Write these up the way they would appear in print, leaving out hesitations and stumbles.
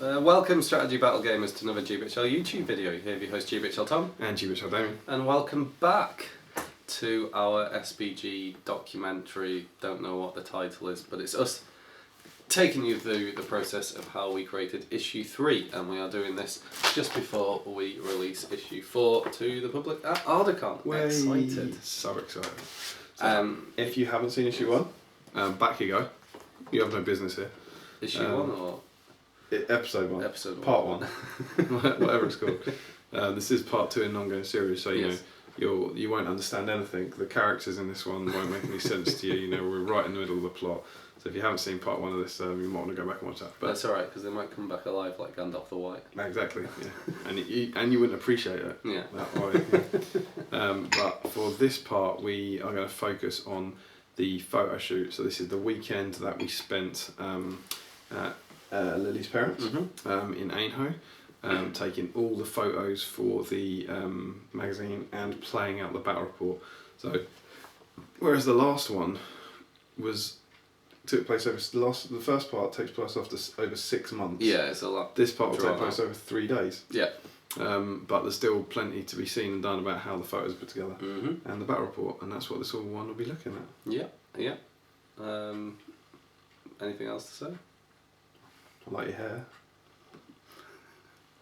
Welcome Strategy Battle Gamers to another GBHL YouTube video. Here with your host GBHL Tom. And GBHL Damian. And welcome back to our SBG documentary. Don't know what the title is, but it's us taking you through the process of how we created issue 3, and we are doing this just before we release issue 4 to the public at Ardacon. We're excited. So excited. So, if you haven't seen issue 1, back you go. You have no business here. Issue 1 or? Episode 1. Episode 1. Part 1. Whatever it's called. This is part 2 in an ongoing series, so you know you won't understand anything. The characters in this one won't make any sense to you. You know, we're right in the middle of the plot. So if you haven't seen part 1 of this, you might want to go back and watch that. But that's alright, because they might come back alive like Gandalf the White. Exactly, yeah. and you wouldn't appreciate it. Yeah. That way. Yeah. But for this part, we are going to focus on the photo shoot. So this is the weekend that we spent at Lily's parents in Ainhoe, taking all the photos for the magazine and playing out the battle report. So whereas the last one took place over the first part takes place after over 6 months. Yeah, it's a lot. This part will take place over 3 days. Yeah. But there's still plenty to be seen and done about how the photos are put together and the battle report, and that's what this one will be looking at. Yeah, yeah. Anything else to say? I like your hair.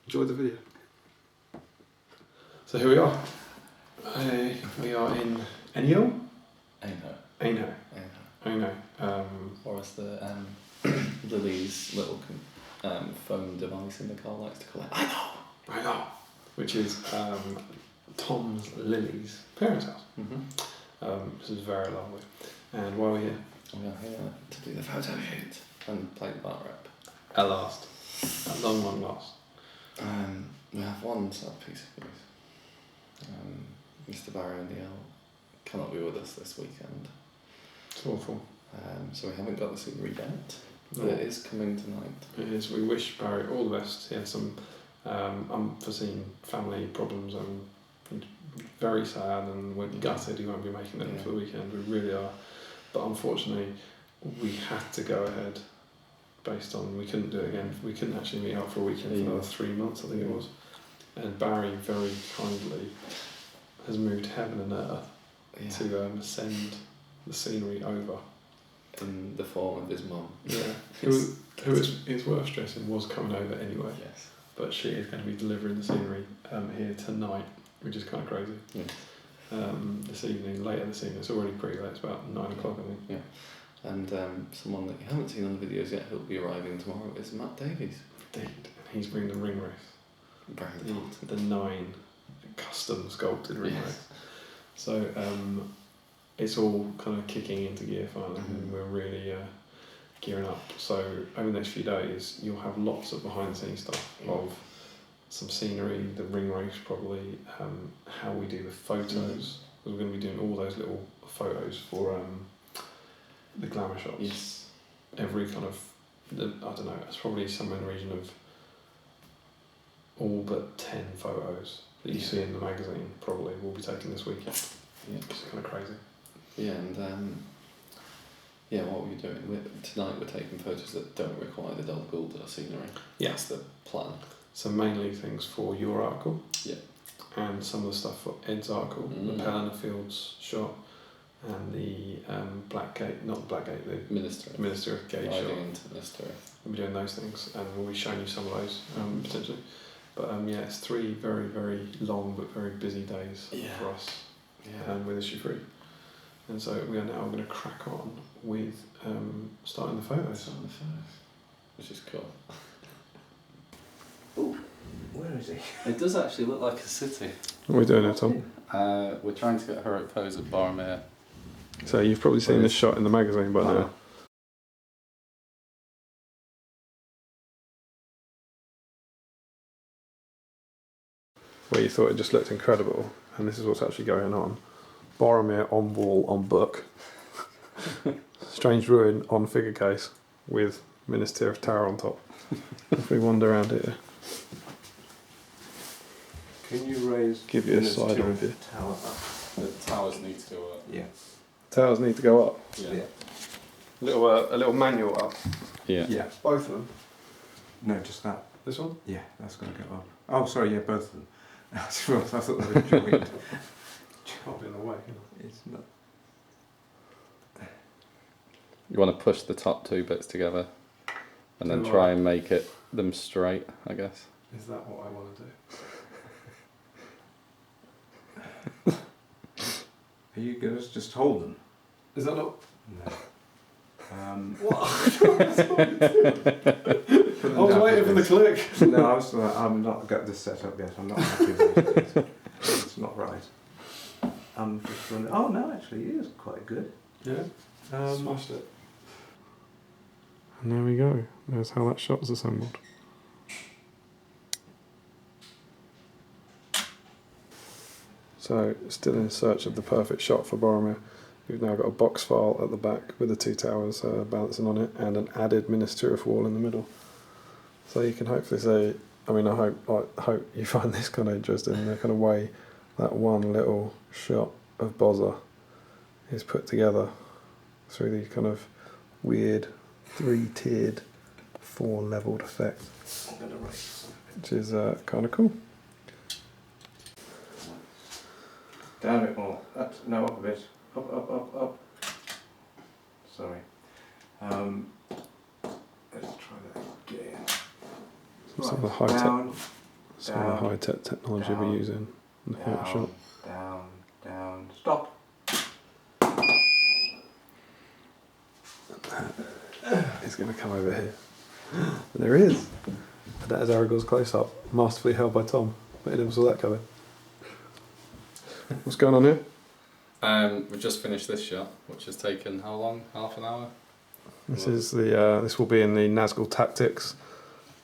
Enjoy the video. So here we are. We are in Ainhoe. Or as the Lily's little phone device in the car likes to call it, I know. Which is Tom's Lily's parents' house. This is very lovely. And why are we here? We are here to do the photo shoot and play the bar rep. At last. At long last. We have one sad piece of news. Mr. Barry O'Neill cannot be with us this weekend. It's awful. So we haven't got the scenery yet, but it is coming tonight. It is. We wish Barry all the best. He had some unforeseen family problems and very sad, and we're gutted he won't be making it for the weekend. We really are. But unfortunately, we had to go ahead based on we couldn't do it again. We couldn't actually meet up for a weekend for another 3 months, I think it was. And Barry very kindly has moved heaven and earth to send the scenery over. In the form of his mum. Yeah. who is worth stressing was coming over anyway. Yes. But she is going to be delivering the scenery here tonight, which is kind of crazy. Yeah. This evening, later this evening, it's already pretty late, it's about 9 o'clock I think. Yeah. And someone that you haven't seen on the videos yet who'll be arriving tomorrow is Matt Davies. Indeed. And he's bringing the Ringwraiths. The 9 custom sculpted Ringwraiths. So it's all kind of kicking into gear finally, and we're really gearing up. So over the next few days, you'll have lots of behind the scenes stuff of some scenery, the Ringwraiths probably, how we do the photos, because we're going to be doing all those little photos for the glamour shots. Yes. Every kind of, I don't know, it's probably somewhere in the region of all but 10 photos that you see in the magazine probably will be taken this weekend. Yeah. It's kind of crazy. Yeah, and what we're doing, tonight we're taking photos that don't require the Dol Guldur scenery. Yeah. That's the plan. So mainly things for your article. Yeah. And some of the stuff for Ed's article, the Pelham Fields shot, and the the Minister of Gate shot. We'll be doing those things, and we'll be showing you some of those potentially. But it's 3 very, very long but very busy days for us with issue 3. And so we are now going to crack on with starting the photos. Which is cool. Oh, where is he? It does actually look like a city. What are we doing now, Tom? We're trying to get her at pose at Boromir. So you've probably seen this shot in the magazine by now. Where you thought it just looked incredible, and this is what's actually going on. Boromir on wall on book. Strange ruin on figure case with Minister of Tower on top. If we wander around here. Can you raise? Give you a side overview. Tower up. The towers need to go up. Yeah. Towers need to go up. Yeah. A little manual up. Yeah. Yeah. Both of them. No, just that. This one? Yeah, that's going to go up. Oh, sorry, yeah, both of them. I thought they were joined. Can't be in the way. It's not. You want to push the top two bits together and then Do try I? and make them straight, I guess. Is that what I want to do? Are you going to just hold them? Is that not? No. What? I was waiting for the click. No, I'm not got this set up yet. I'm not happy with it. It's not right. I'm just running. Oh no, actually, it is quite good. Yeah. Smashed it. And there we go. There's how that shot is assembled. So, still in search of the perfect shot for Boromir. We've now got a box file at the back with the two towers balancing on it and an added Minister wall in the middle. So you can hopefully say, I mean, I hope you find this kind of interesting, the kind of way that one little shot of Bozza is put together through the kind of weird 3-tiered 4-leveled effect, which is kind of cool. Down a bit more. Up a bit. Up. Sorry. Let's try that again. Some of the high tech technology we're using in the Photoshop. Down. Stop. He's going to come over here. And there he is. And that is Aragorn's close-up, masterfully held by Tom. But he never saw that coming. What's going on here? We've just finished this shot, which has taken how long? Half an hour? This is the. This will be in the Nazgul Tactics,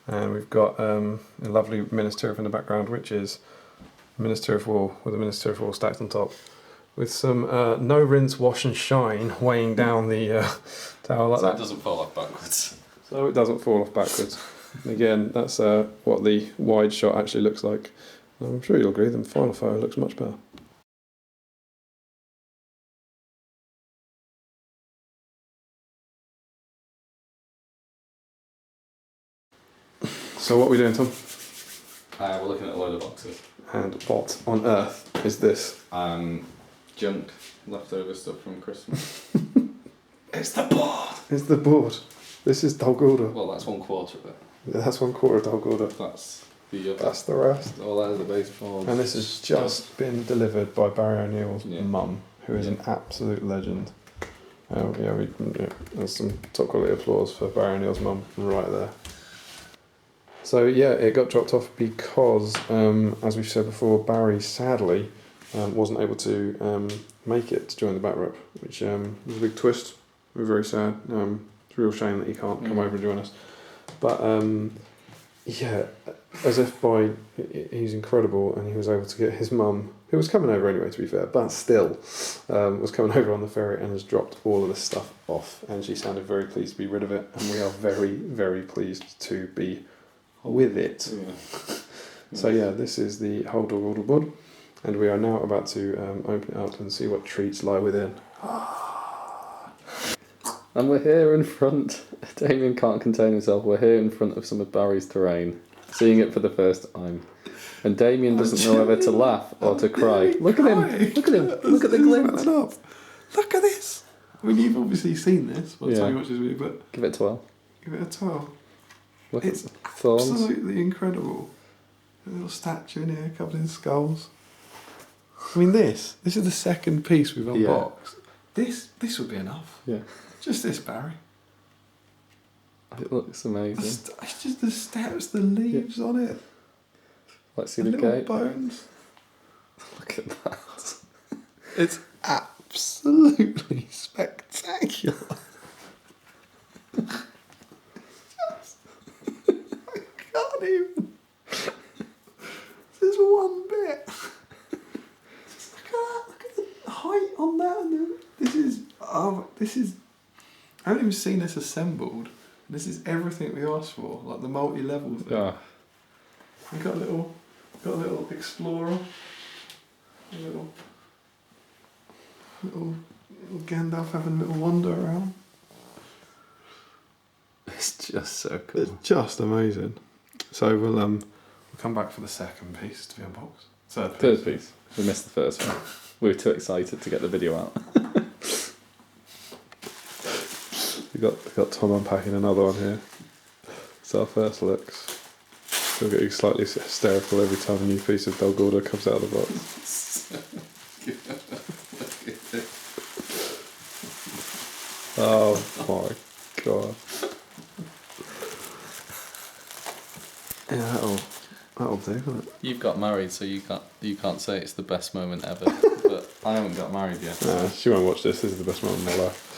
and we've got a lovely Minister in the background, which is Minister of War with a Minister of War stacked on top, with some no rinse, wash and shine weighing down the tower like So that. it doesn't fall off backwards. So it doesn't fall off backwards. Again, that's what the wide shot actually looks like. I'm sure you'll agree. The final photo looks much better. So what are we doing, Tom? We're looking at a load of boxes. And what on earth is this? Junk, leftover stuff from Christmas. It's the board! It's the board. This is Dol Guldur. Well, that's 1/4 of it. Yeah, that's 1/4 of Dol Guldur. That's the other. That's the rest. Oh, that is the baseball. And this has just been delivered by Barry O'Neill's Yeah. mum, who is an absolute legend. There's some top quality applause for Barry O'Neill's mum right there. So yeah, it got dropped off because, as we've said before, Barry sadly wasn't able to make it to join the back rep, which was a big twist. We're very sad. It's a real shame that he can't come over and join us. But yeah, as if by he's incredible, and he was able to get his mum, who was coming over anyway, to be fair, but still was coming over on the ferry and has dropped all of this stuff off, and she sounded very pleased to be rid of it, and we are very, very pleased to be with it. Yeah. So yeah, this is the whole Dol Guldur board, and we are now about to open it up and see what treats lie within. And we're here in front. Damian can't contain himself. We're here in front of some of Barry's terrain, seeing it for the first time. And Damian doesn't know whether to laugh or to cry. Look at him! Look at him! Look at the glint! Look at this! I mean, you've obviously seen this by the Yeah. time you watch this video, but Give it 12. give it a 12. Look It's at the thorns. absolutely incredible. A little statue in here covered in skulls. I mean, this is the second piece we've unboxed. This would be enough. Yeah. Just this, Barry. It looks amazing. It's just the steps, the leaves on it, Let's see the the little gate. bones. Look at that. It's absolutely spectacular. I can't even. There's one bit. Just look at that. Look at the height on that. And this is. I haven't even seen this assembled. This is everything we asked for, like the multi-level thing. Yeah. We've got a little explorer, a little Gandalf having a little wander around. It's just so cool. It's just amazing. So we'll come back for the second piece to be unboxed. Third piece. We missed the first one. We were too excited to get the video out. We got Tom unpacking another one here. It's our first looks. Still getting slightly hysterical every time a new piece of Dol Guldur comes out of the box. Oh my god. Yeah, that'll do, won't it? You've got married, so you can't say it's the best moment ever. But I haven't got married yet. Nah, she won't watch this. This is the best moment of my life.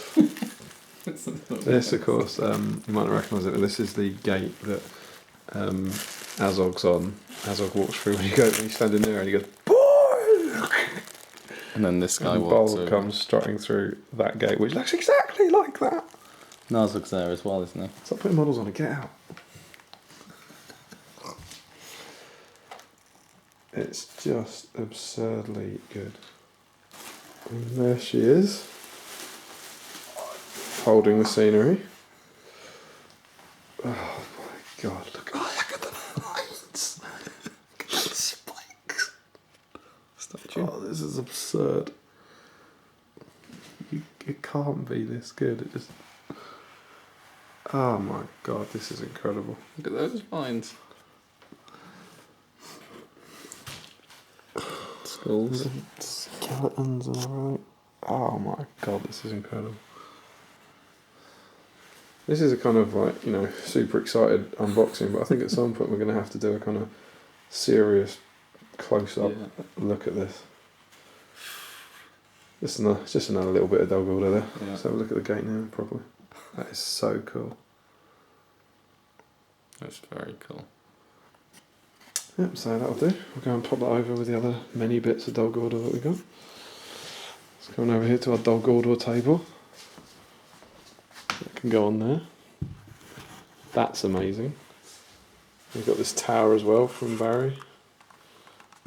This, of course, you might not recognise it, but this is the gate that Azog's on. Azog walks through when you stand in there and he goes, boy! And then this guy And walks Bol over. comes strutting through that gate, which looks exactly like that. Nazog's there as well, isn't he? Stop putting models on it, get out. It's just absurdly good. And there she is, holding the scenery. Oh my god, look at the lights! Look at the spikes! Oh, this is absurd. It can't be this good. It just. Oh my god, this is incredible. Look at those vines. Skulls. Skeletons and everything. Oh my god, this is incredible. This is a kind of like, super excited unboxing, but I think at some point we're going to have to do a kind of serious close-up look at this. It's just another little bit of Dol Guldur there. Yeah. Let's have a look at the gate now properly. That is so cool. That's very cool. Yep, so that'll do. We'll go and pop that over with the other many bits of Dol Guldur that we got. Let's go on over here to our Dol Guldur table. That can go on there. That's amazing. We've got this tower as well from Barry.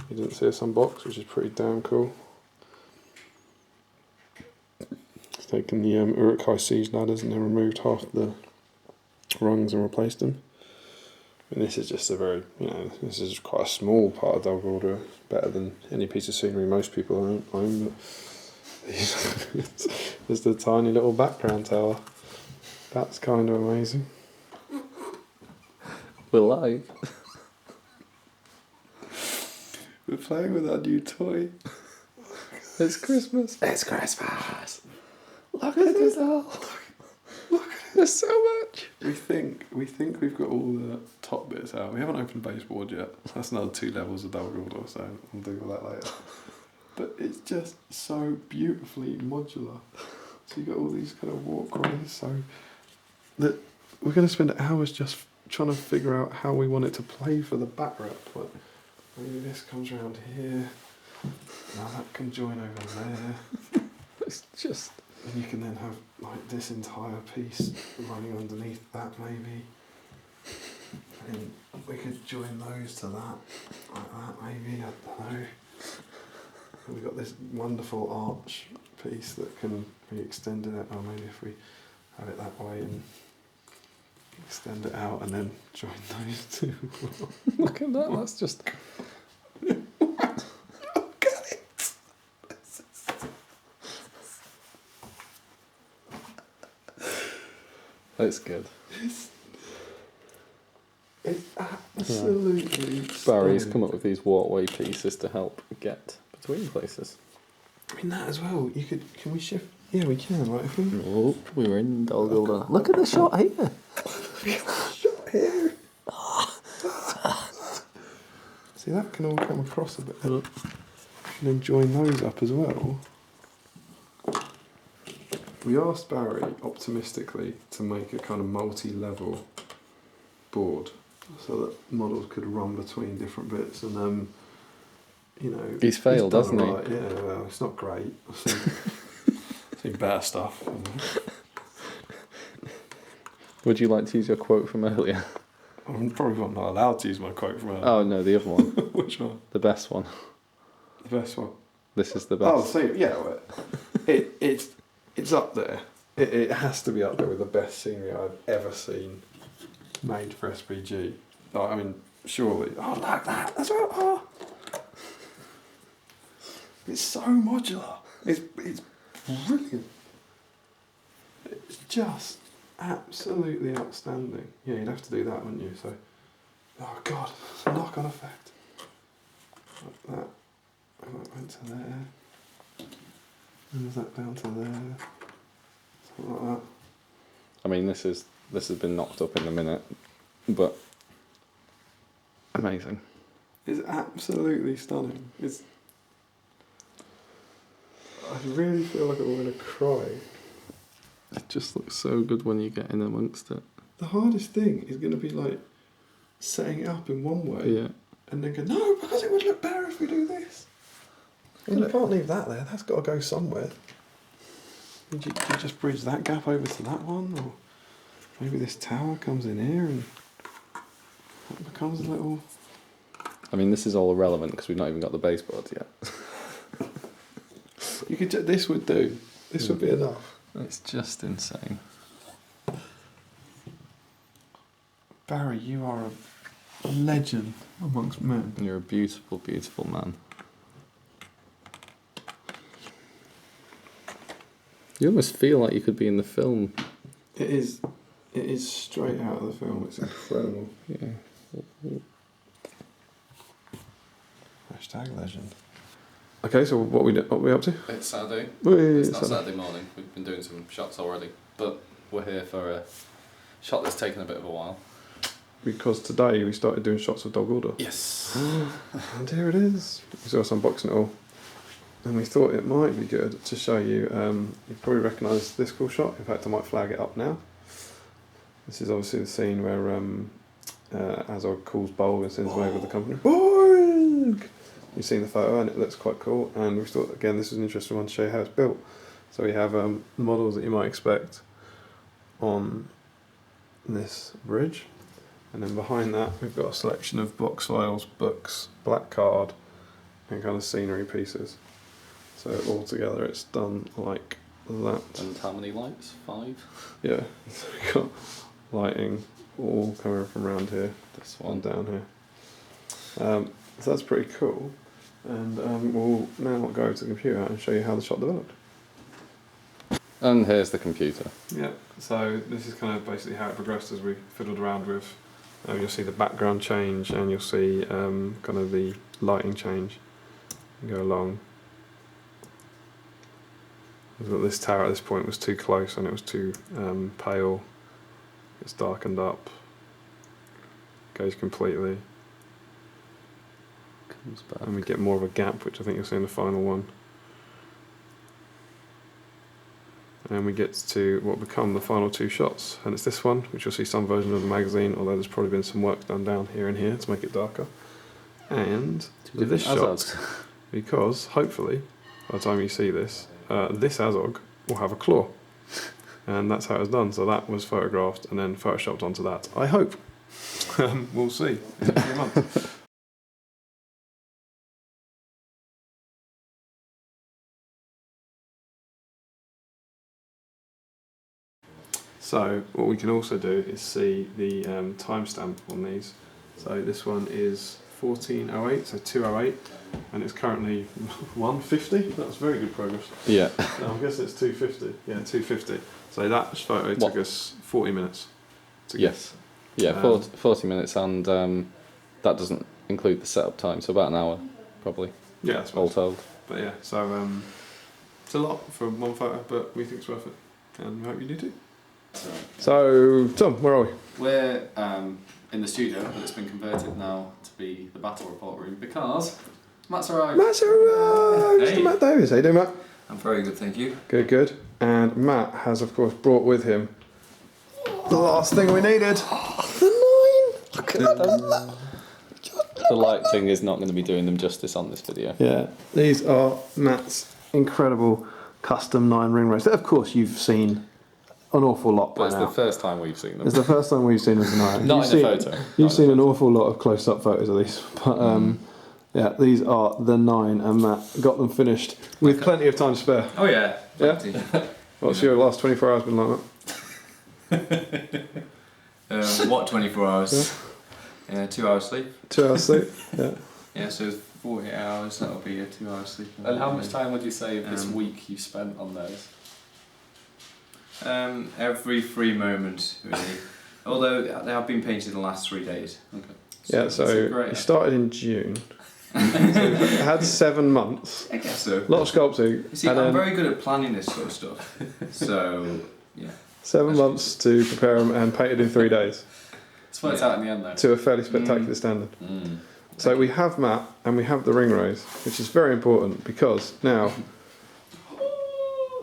He didn't see us unbox, which is pretty damn cool. He's taken the Uruk-hai siege ladders and then removed half the rungs and replaced them. And this is just this is quite a small part of Dol Guldur. It's better than any piece of scenery most people own. But there's the tiny little background tower. That's kind of amazing. We're live. We're playing with our new toy. It's Christmas. It's Christmas. Look at this all. Look at it. There's so much. We think we've got all the top bits out. We haven't opened baseboard yet. That's another 2 levels of Dol Guldur, so we'll do all that later. But it's just so beautifully modular. So you've got all these kind of walkways. So that we're going to spend hours just trying to figure out how we want it to play for the back wrap. Like maybe this comes around here. Now that can join over there. It's just. And you can then have like this entire piece running underneath that maybe. And we could join those to that, like that maybe, I don't know. And we've got this wonderful arch piece that can be extended out, or maybe if we have it that way and extend it out and then join those two. Look at that. That's just. Look at it! It's good. It's absolutely Barry's stunning. come up with these walkway pieces to help get between places. I mean that as well. Can we shift? Yeah, we can. Like if we Oh, we were in Dol Guldur. Look at the shot here. shot here. See, that can all come across a bit. And then join those up as well. We asked Barry optimistically to make a kind of multi-level board so that models could run between different bits, and He's failed, done hasn't he? alright. Yeah, well, it's not great. I've seen better stuff. Would you like to use your quote from earlier? I'm probably not allowed to use my quote from earlier. Oh no, the other one. Which one? The best one. The best one. This is the best. Oh, so yeah, well, it's up there. It has to be up there with the best scenery I've ever seen made for SBG. Like, I mean, surely. Oh, like that. That's what. Oh. It's so modular. It's brilliant. It's just absolutely outstanding. Yeah, you'd have to do that, wouldn't you? So, oh god, it's a knock-on effect. Like that. And that went to there. And that down to there. Something like that. I mean, this has been knocked up in a minute, but amazing. It's absolutely stunning. I really feel like I'm going to cry. It just looks so good when you get in amongst it. The hardest thing is going to be like setting it up in one way, Yeah. and then go, no, because it would look better if we do this. Well, you can't leave that there. That's got to go somewhere. Do you just bridge that gap over to that one, or maybe this tower comes in here and that becomes a little. I mean, this is all irrelevant because we've not even got the baseboards yet. You could. This would do. This would be enough. It's just insane. Barry, you are a legend amongst men. You're a beautiful, beautiful man. You almost feel like you could be in the film. It is straight out of the film. It's incredible. Yeah. Hashtag legend. Okay, so what we up to? It's Saturday. Whee, It's not Saturday morning. We've been doing some shots already, but we're here for a shot that's taken a bit of a while. Because today we started doing shots of Dol Guldur. Yes. And here it is. We saw us unboxing it all. And we thought it might be good to show you. You probably recognise this cool shot. In fact, I might flag it up now. This is obviously the scene where Azog calls Bolg and sends him over the company. Bolg! You've seen the photo and it looks quite cool. And we thought, again, this was an interesting one to show you how it's built. So we have the models that you might expect on this bridge. And then behind that, we've got a selection of box files, books, black card, and kind of scenery pieces. So all together, it's done like that. And how many lights? 5? Yeah, so we've got lighting all coming from around here, This one one. down here. So that's pretty cool. And we'll now go to the computer and show you how the shot developed. And here's the computer. Yeah, so this is kind of basically how it progressed as we fiddled around with. You'll see the background change and you'll see kind of the lighting change and go along. This tower at this point was too close and it was too pale. It's darkened up, goes completely, Comes back. and we get more of a gap, which I think you'll see in the final one. And we get to what become the final 2 shots, and it's this one, which you'll see some version of the magazine, although there's probably been some work done down here and here to make it darker. And with this shot, because hopefully, by the time you see this, this Azog will have a claw. And that's how it was done. So that was photographed and then photoshopped onto that. I hope. We'll see in a few months. So what we can also do is see the timestamp on these. So this one is 1408, so 208, and it's currently 150. That's very good progress. Yeah. No, I guess it's 250. Yeah, 250. So that photo took us 40 minutes. To Yes. Yeah, 40 minutes, and that doesn't include the setup time, so about an hour, probably, Yeah, that's all right. told. But yeah, so it's a lot for one photo, but we think it's worth it, and we hope you do too. So, Tom, where are we? We're in the studio, but it's been converted now to be the battle report room because Matt's arrived. Matt's arrived! Hey. Mr. Matt Davis. How you doing, Matt? I'm very good, thank you. Good, good. And Matt has, of course, brought with him the last thing we needed. The 9! Look at that. The lighting is not going to be doing them justice on this video. Yeah, these are Matt's incredible custom 9 Ringwraiths that, of course, you've seen an awful lot by But it's now. the first time we've seen them. It's the first time we've seen them tonight. Not in a photo. You've seen an awful lot of close-up photos of these, but yeah, these are the 9, and Matt got them finished with plenty of time to spare. Oh yeah. Yeah? Plenty. What's your last 24 hours been like, Matt? What 24 hours? 2 hours sleep. 2 hours sleep. Yeah. Yeah, so 48 hours. That'll be a 2 hours sleep. And how much time would you say this week you've spent on those? Every free moment, really. Although they have been painted in the last 3 days. Okay. Yeah, so you started in June. So it had 7 months. I guess so. A lot of sculpting. You see, and I'm then very good at planning this sort of stuff. So, yeah. 7 months to prepare them and painted in 3 days It's worked out in the end though. to a fairly spectacular standard. So we have Matt and we have the Ringwraiths, which is very important because now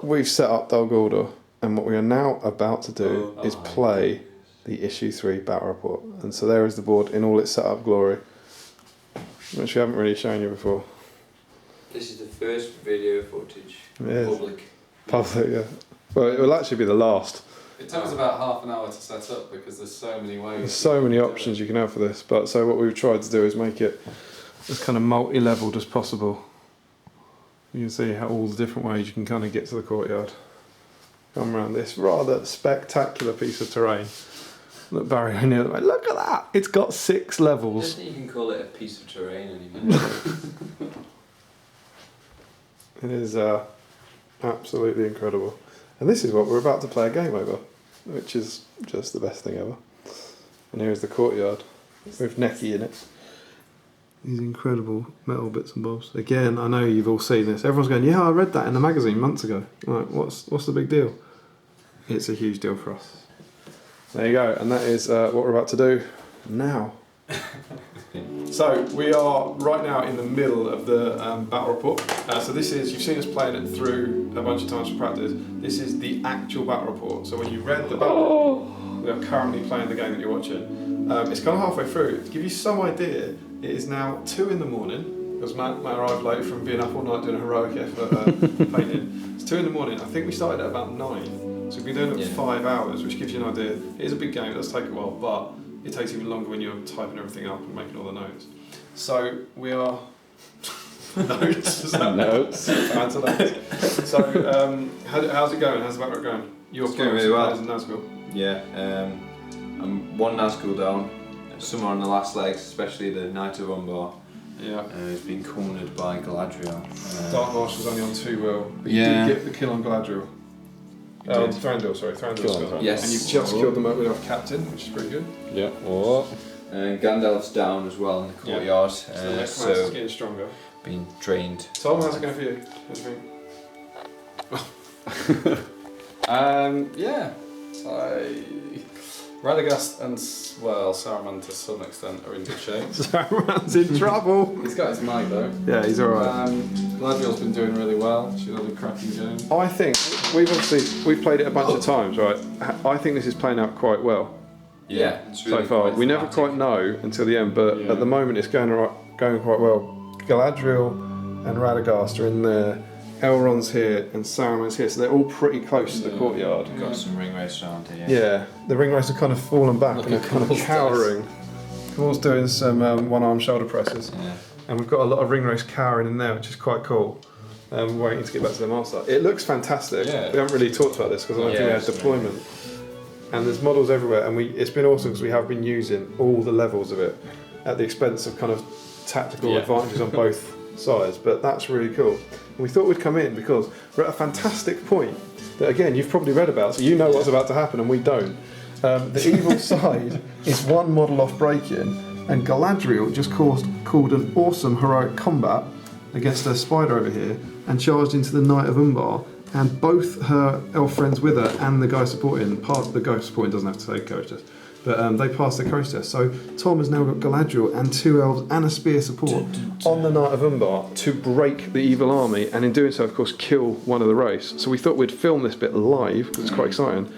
we've set up Dol Guldur, and what we are now about to do is play the issue 3 battle report. And so there is the board in all its set up glory, which we haven't really shown you before. This is the first video footage. Yes. Public. Yeah. Well, it will actually be the last. It took us about half an hour to set up because there's so many ways. There's so many options you can have for this, but so what we've tried to do is make it as kind of multi-leveled as possible. You can see how all the different ways you can kind of get to the courtyard. Come around this rather spectacular piece of terrain. Look, Barry O'Neill, look at that! It's got 6 I levels. don't think you can call it a piece of terrain anymore. It is absolutely incredible. And this is what we're about to play a game over, which is just the best thing ever. And here is the courtyard with Necky in it. These incredible metal bits and bobs. Again, I know you've all seen this. Everyone's going, yeah, I read that in the magazine months ago. Like, what's the big deal? It's a huge deal for us. There you go, and that is what we're about to do now. So we are right now in the middle of the battle report. So this is, you've seen us playing it through a bunch of times for practice. This is the actual battle report. So when you read the battle report, we are currently playing the game that you're watching. It's kind of halfway through. To give you some idea, it is now 2 in the morning, because Matt arrived late from being up all night doing a heroic effort painting. It's 2 in the morning. I think we started at about 9. So we've been doing it for 5 hours, which gives you an idea. It is a big game, it does take a while, but it takes even longer when you're typing everything up and making all the notes. So we are... notes? Is that Notes. Fancy notes. So how's it going? How's the battle going? You're It's going really well. In Nazgul. Yeah, I'm 1 Nazgul down. Some are on the last legs, especially the Knight of Umbar. Yeah. He's been cornered by Galadriel. Dark Marshal's only on 2 will. But Yeah. you did get the kill on Galadriel. Thranduil, sorry. Kill on Thranduil's Thranduil. Yes. And you've just killed them with our captain, which is pretty good. Yeah. What? And Gandalf's down as well in the courtyard. So the next match is getting stronger. Being drained. Tom, how's it going for you? What do you think? Yeah. Radagast and, well, Saruman to some extent are in good shape. Saruman's in trouble. He's got his mic though. Yeah, he's alright. Galadriel's been doing really well. She's had a cracking game. I think we've played it a bunch of times, right? I think this is playing out quite well Yeah, it's so far. We never quite know until the end, but at the moment it's going quite well. Galadriel and Radagast are in there. Elrond's here and Saruman's here, so they're all pretty close to the courtyard. We've got some Ringwraiths around here. Yeah, the Ringwraiths have kind of fallen back and are kind of cowering. Paul's doing some one-arm shoulder presses, and we've got a lot of Ringwraiths cowering in there, which is quite cool. We're waiting to get back to the master. It looks fantastic. Yeah. We haven't really talked about this because I don't think we had deployment. And there's models everywhere, and it's been awesome because we have been using all the levels of it at the expense of kind of tactical advantages on both sides, but that's really cool. And we thought we'd come in because we're at a fantastic point that, again, you've probably read about, so you know what's about to happen and we don't. The evil side is 1 model off break-in, and Galadriel just called an awesome heroic combat against her spider over here and charged into the Knight of Umbar, and both her elf friends with her and the guy supporting, the guy supporting doesn't have to take courage test, but they passed the courage test. So Tom has now got Galadriel and 2 elves and a spear support on the Knight of Umbar to break the evil army, and in doing so, of course, kill one of the race. So we thought we'd film this bit live because it's quite exciting. Do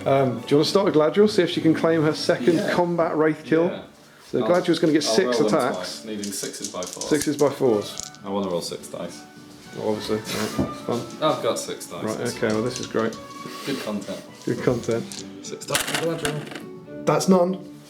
you want to start with Galadriel, see if she can claim her second combat wraith kill? Yeah. So Galadriel's going to get I'll 6 roll them attacks. twice, needing 6s by 4. 6s by 4s. I want to roll 6 dice. Obviously, right, it's fun. I've got 6 dice. Right, okay, well this is great. Good content. Good content. 6 dice for Galadriel. That's none.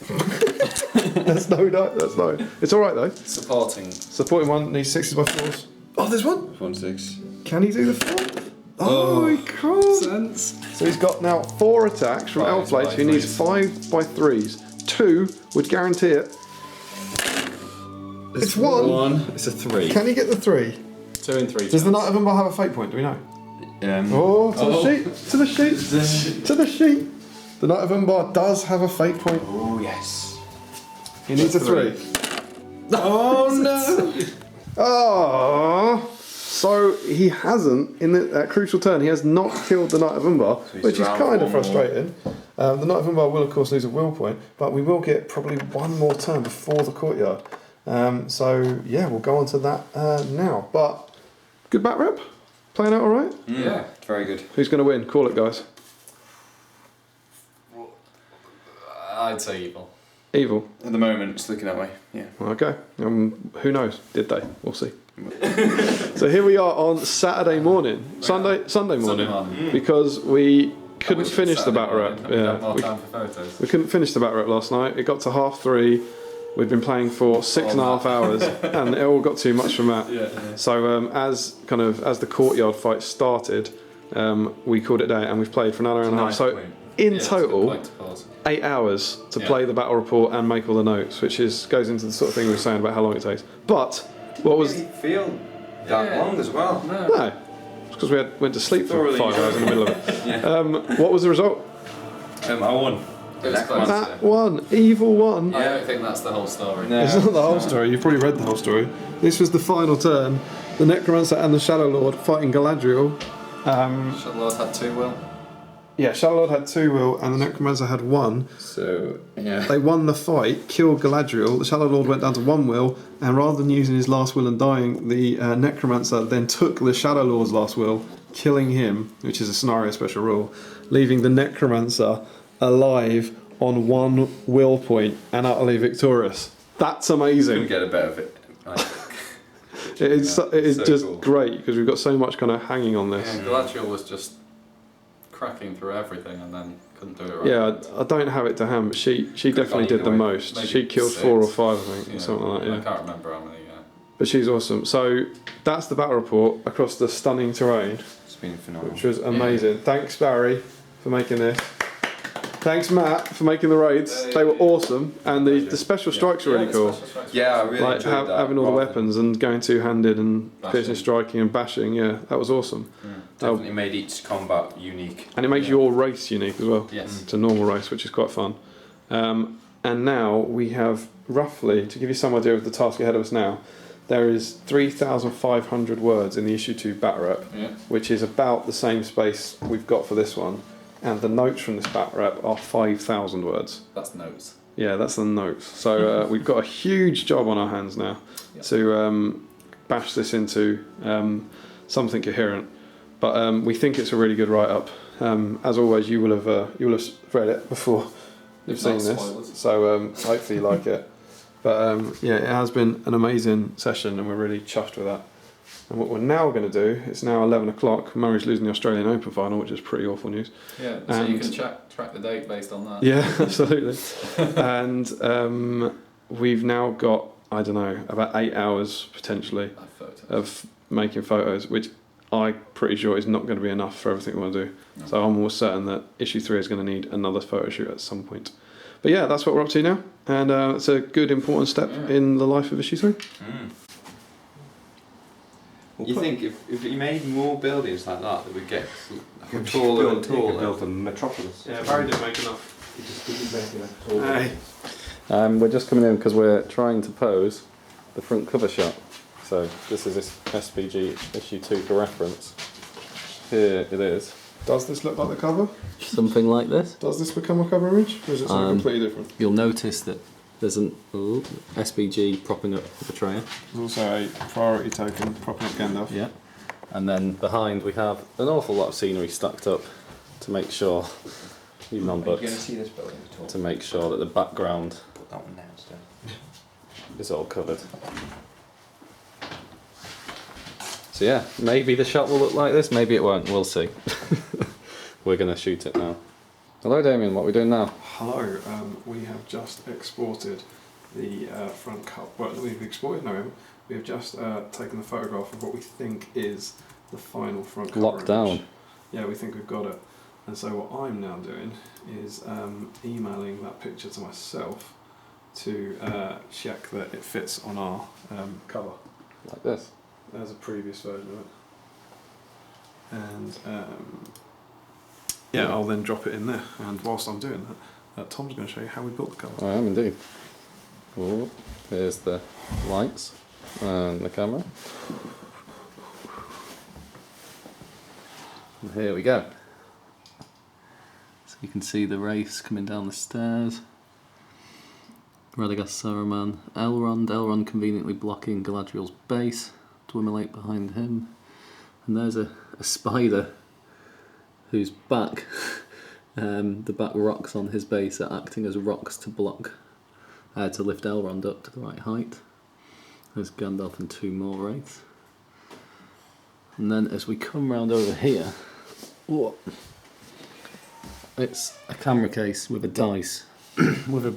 That's no, that's no. It's alright though. Supporting. Supporting one needs 6s by 4s. Oh, there's one. 1 6. Can he do the 4? Oh, he can't. Sense. So he's got now 4 attacks from Five Elf Blades, by who needs threes. 5 by 3s. 2 would guarantee it. It's 1. It's a 3. Can he get the 3? 2 and 3. Does the Knight of Umbar have a fate point? Do we know? Oh. The sheet. To the sheet. To the sheet. The Knight of Umbar does have a fate point. Oh, yes. He needs a 3. Oh, no. Oh. So he hasn't, in that crucial turn, he has not killed the Knight of Umbar, So he's which is around kind of 4 more. frustrating. The Knight of Umbar will, of course, lose a will point, but we will get probably 1 more turn before the courtyard. So, yeah, we'll go on to that now. But, good back rep? Playing out all right? Yeah. Very good. Who's going to win? Call it, guys. I'd say evil. Evil. At the moment, it's looking that way. Yeah. Okay. Who knows? Did they? We'll see. So here we are on Saturday morning, Sunday morning, because we couldn't finish the battle rep. More time for photos. We couldn't finish the battle rep last night. It got to 3:30. We'd been playing for 6.5 hours, and it all got too much for Matt. So as the courtyard fight started, we called it day, and we've played for an hour and a half. So in total, 8 hours to play the battle report and make all the notes, which goes into the sort of thing we were saying about how long it takes. But what was Didn't feel that long as well. no? It's because we went to sleep for Thoroughly 5 hours in the middle of it. What was the result? I won. It was close. That one, evil one. I don't think that's the whole story. No. It's not the whole story. You've probably read the whole story. This was the final turn. The Necromancer and the Shadow Lord fighting Galadriel. Shadow Lord had 2 will. Yeah, Shadow Lord had 2 will, and the Necromancer had 1. So, yeah. They won the fight, killed Galadriel. The Shadow Lord went down to 1 will, and rather than using his last will and dying, the Necromancer then took the Shadow Lord's last will, killing him, which is a scenario special rule, leaving the Necromancer alive on 1 will point and utterly victorious. That's amazing. Couldn't get a better of it. It is so just cool. great because we've got so much kind of hanging on this. Yeah, Galadriel was just cracking through everything and then couldn't do it right. Yeah, I don't have it to hand, but she definitely did the either way. most. Maybe she killed 6. 4 or 5, I think, Yeah, or something like that. I Yeah. can't remember how many. But she's awesome. So that's the battle report across the stunning terrain, It's been phenomenal. which was amazing. Thanks, Barry, for making this. Thanks, Matt, for making the raids. They were awesome, and the special strikes were really cool. Yeah, I really Like enjoyed that. having all the rather weapons and going two-handed and Bashing. piercing, striking, and bashing. Yeah, that was awesome. Definitely made each combat unique. And it makes your race unique as well. Yes. It's a normal race, which is quite fun. And now we have roughly, to give you some idea of the task ahead of us now, there is 3,500 words in the issue 2 battle rep, Yeah. which is about the same space we've got for this one. And the notes from this battle rep are 5,000 words. That's notes. Yeah, that's the notes. So we've got a huge job on our hands now Yeah. to bash this into something coherent. But we think it's a really good write-up. As always, you will have read it before you've If seen not this. spoilers. So hopefully you like it. But yeah, it has been an amazing session, and we're really chuffed with that. And what we're now going to do, it's now 11 o'clock. Murray's losing the Australian Open final, which is pretty awful news. Yeah, so you And- can track the date based on that. Yeah, absolutely. And we've now got, I don't know, about 8 hours potentially That photo. of making photos, which I'm pretty sure is not going to be enough for everything we want to do. No. So I'm almost certain that issue 3 is going to need another photo shoot at some point. But yeah, that's what we're up to now, and it's a good, important step in the life of issue 3. You think if you made more buildings like that would get You could taller and build- you could taller? build a metropolis. Yeah, Barry didn't make enough. You just didn't make enough taller. We're just coming in because we're trying to pose the front cover shot. So this is this SBG issue 2 for reference. Here it is. Does this look like the cover? Something like this. Does this become a cover image, or is it something completely different? You'll notice that there's an SBG propping up the Betrayer. There's also a priority token propping up Gandalf. Yeah. And then behind we have an awful lot of scenery stacked up to make sure, even on Are you going to books, see this building at all? to make sure that the background Put that one down instead. is all covered. So yeah, maybe the shot will look like this, maybe it won't, we'll see. We're going to shoot it now. Hello Damien, what are we doing now? Hello, we have just exported the front cover. Well, we've exported, no, we have just taken the photograph of what we think is the final front cover Locked down. image. Yeah, we think we've got it. And so what I'm now doing is emailing that picture to myself to check that it fits on our cover. Like this. There's a previous version of it. And yeah, I'll then drop it in there. And whilst I'm doing that, Tom's going to show you how we built the cover. I am indeed. Oh, here's the lights and the camera. And here we go. So you can see the Wraiths coming down the stairs. Radagast Saruman, Elrond conveniently blocking Galadriel's base. Dwimmerlake behind him. And there's a spider whose back, the back rocks on his base are acting as rocks to block, to lift Elrond up to the right height. There's Gandalf and 2 more Wraiths. And then as we come round over here, whoa, it's a camera case with a dice, with a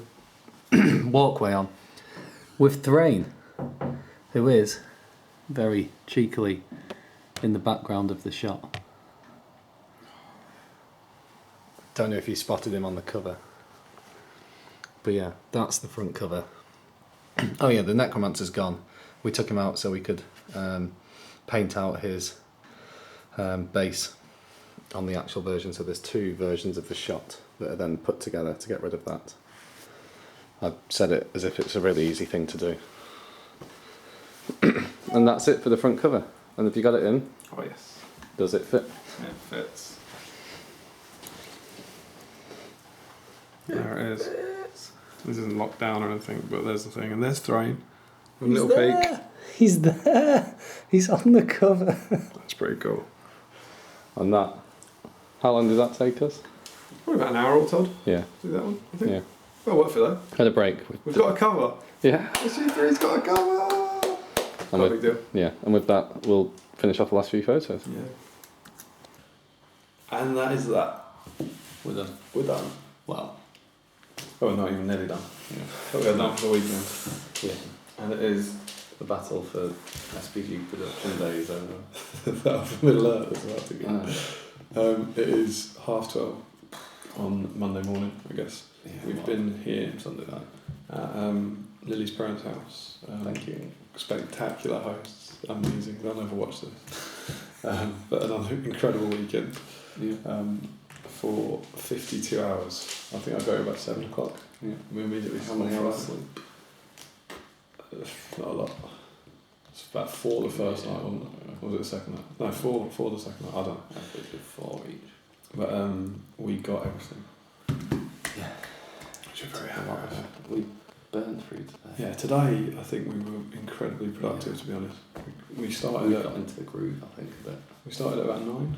walkway on, with Thrain, who is very cheekily in the background of the shot. Don't know if you spotted him on the cover. But yeah, that's the front cover. Oh yeah, the Necromancer's gone. We took him out so we could paint out his base on the actual version. So there's 2 versions of the shot that are then put together to get rid of that. I've said it as if it's a really easy thing to do. And that's it for the front cover. And have you got it in? Oh yes. Does it fit? It fits. There it is. This isn't locked down or anything, but there's the thing. And there's Thrain. A little peek. He's there! He's on the cover. That's pretty cool. And that, how long did that take us? Probably about an hour or Todd. Yeah. Do that one, I think. Yeah. Well, what for that? Had a break. We've got a cover. Yeah. SG3's got a cover! And Not a big deal. Yeah, and with that, we'll finish off the last few photos. Yeah. And that is that. We're done. We're done. Wow. Oh, we're not even nearly done. Yeah. But we're done for the weekend. Yeah. And it is The battle for SBG production days over. that middle alert as well to get. It is 12:30 on Monday morning, I guess. Yeah, We've been here Sunday night. at Lily's parents' house. Thank you. Spectacular hosts, amazing. They'll never watch this. But another incredible weekend. Yeah. For 52 hours. I think I got here about 7 o'clock. Yeah. We immediately How many hours sleep? sleep? Not a lot. It's about 4 the first night, wasn't it? Or was it the second night? No, 4 the second night. I don't know. I think we did 4 each. But we got everything. Yeah. Which we're very happy with. We burned through today. Yeah, today I think we were incredibly productive, to be honest. We started We at got into the groove, I think, a bit. We started at about 9.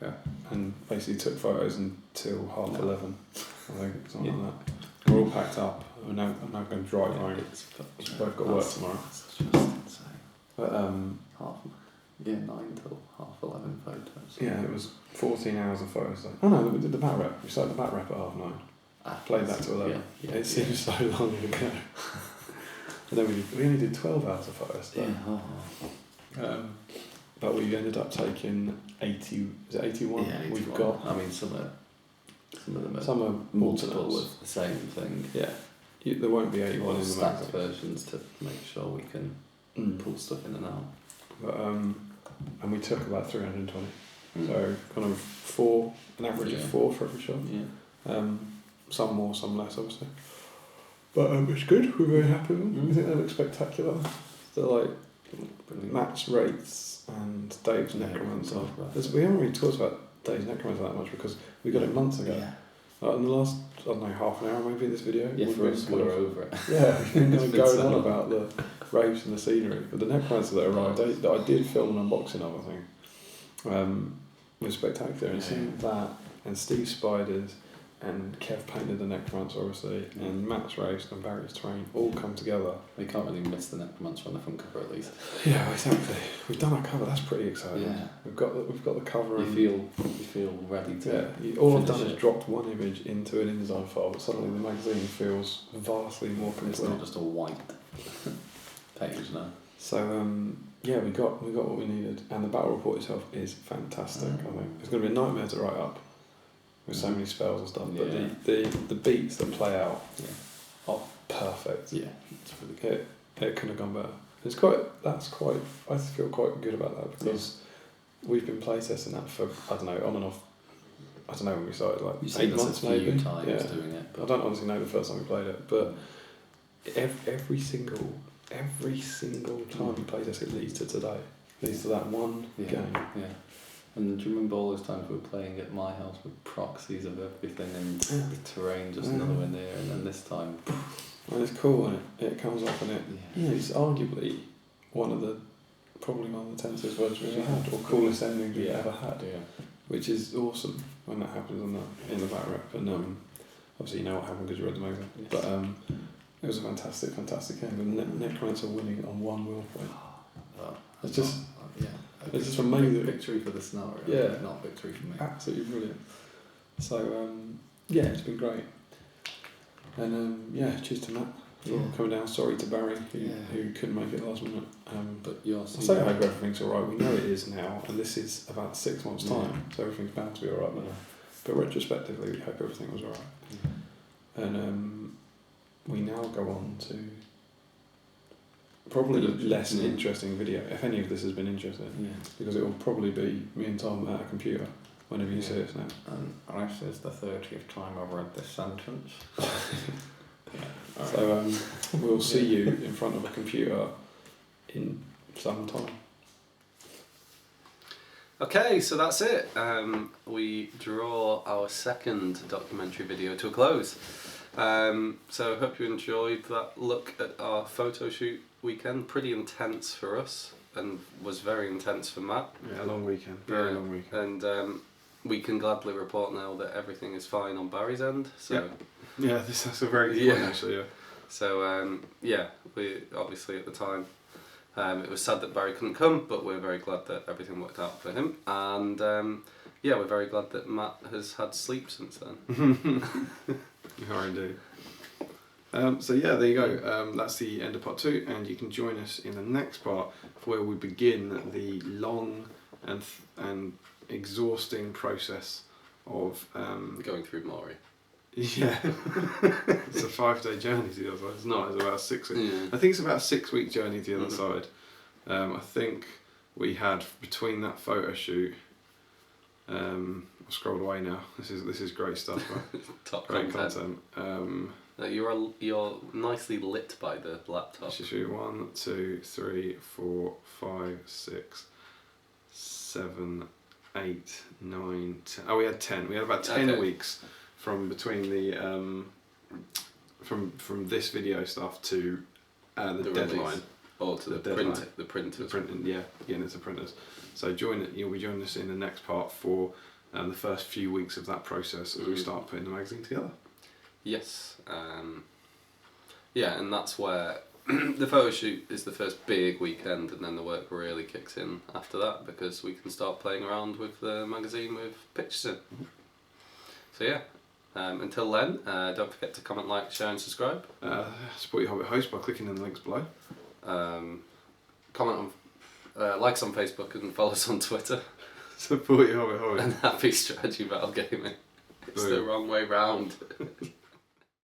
Yeah. And basically took photos until half 11. I think something Yeah. like that. We're all packed up. I'm now going to drive home. We've both got work tomorrow. That's just insane. But 9 till 11 photos. yeah, it was 14 hours of photos. Oh no, we did the bat rep. We started the bat rep at 9:30. Played that to 11. Yeah. It seems so long ago. And then we only did 12 hours of photos. Yeah. But we ended up taking 80. Was it 81? Yeah, 81. We've got. I mean, some of them are Some are multiple alternates. of the same thing. Yeah. There won't be 81 in the stacked magazine. versions to make sure we can pull stuff in and out. But and we took about 320. So kind of an average of 4 for every shot. Yeah. Some more, some less, obviously. But it's good. We're very happy with them. We think they look spectacular. They're like Brilliant. Matt's Wraiths and Dave's Yeah, Necromancer. we can talk about We haven't really talked about Dave's Necromancer that much because we got it months ago. Yeah. Like in the last, I don't know, half an hour maybe this video. Yeah, we've for been us, kind we're of- over it. Yeah, we've been kind of It's been going so on long. about the rapes and the scenery. But the Necromancer that arrived, that I did film an unboxing of, I think, was spectacular. And seeing that, and Steve Spiders, and Kev painted the Necromancer, obviously, and Matt's Race and Barry's Terrain all come together. We can't really miss the Necromancer on the front cover at least. Yeah, exactly. We've done our cover. That's pretty exciting. Yeah. We've got the cover. You feel ready to. Yeah. All I've finish done is it. dropped one image into an InDesign file, but suddenly the magazine feels vastly more It's complete. not just a white page now. So yeah, we got what we needed, and the battle report itself is fantastic. I think it's going to be a nightmare to write up with so many spells and stuff. Yeah. But the beats that play out are perfect. Yeah, it's really good. It couldn't have gone better. I feel quite good about that because we've been playtesting that for I don't know on and off. I don't know when we started, like You've 8 seen us months a few maybe. times doing it. I don't honestly know the first time we played it, but every single time we played this, it leads to today. Leads to that one game. Yeah. And do you remember all those times we were playing at my house with proxies of everything and the terrain just nowhere near, and then this time. And it's cool, and it comes off, and it's arguably probably one of the tensest versions we've ever had, or coolest endings we've ever had. Yeah. Which is awesome when that happens in the back rep. And obviously you know what happened because you read the magazine. Yes. But it was a fantastic game. And Necromancer winning on 1 will point. It's just it's just amazing. Victory for the scenario. Yeah. Not victory for me. Absolutely brilliant. So it's been great. And cheers to Matt for coming down. Sorry to Barry who couldn't make it last minute. But you're I say I hope everything's alright. We know it is now, and this is about 6 months' time, so everything's bound to be alright. But retrospectively, we hope everything was alright. And we now go on to probably the less interesting video, if any of this has been interesting, because it will probably be me and Tom at a computer whenever you see us now. And this is the 30th time I've read this sentence. So we'll see you in front of a computer in some time. Okay, so that's it. We draw our second documentary video to a close. So I hope you enjoyed that look at our photo shoot weekend. Pretty intense for us, and was very intense for Matt. Yeah, long weekend. Very long weekend. And we can gladly report now that everything is fine on Barry's end. So that's a very good one actually. Yeah. So we obviously at the time. It was sad that Barry couldn't come, but we're very glad that everything worked out for him. And we're very glad that Matt has had sleep since then. You are indeed. There you go. That's the end of part 2, and you can join us in the next part where we begin the long and exhausting process of going through Maury. Yeah, it's a 5-day journey to the other side. It's not. It's about 6 weeks. Yeah. I think it's about a 6-week journey to the other side. I think we had between that photo shoot. I've scrolled away now. This is great stuff. Right? Top Great content. You're nicely lit by the laptop. Let's just shoot 1, 2, 3, 4, 5, 6, 7, 8, 9, 10. Oh, we had 10. We had about 10 weeks from between the from this video stuff to the deadline. Release. Or to the deadline. The printers. Getting it to printers. So you'll be joining us in the next part for the first few weeks of that process as we start putting the magazine together. Yes. And that's where the photo shoot is the first big weekend, and then the work really kicks in after that because we can start playing around with the magazine with pictures in. So until then, don't forget to comment, like, share and subscribe. Support your Hobbit host by clicking on the links below. Comment on, like us on Facebook and follow us on Twitter. Support your Hobbit. And happy strategy battle gaming. It's the wrong way round.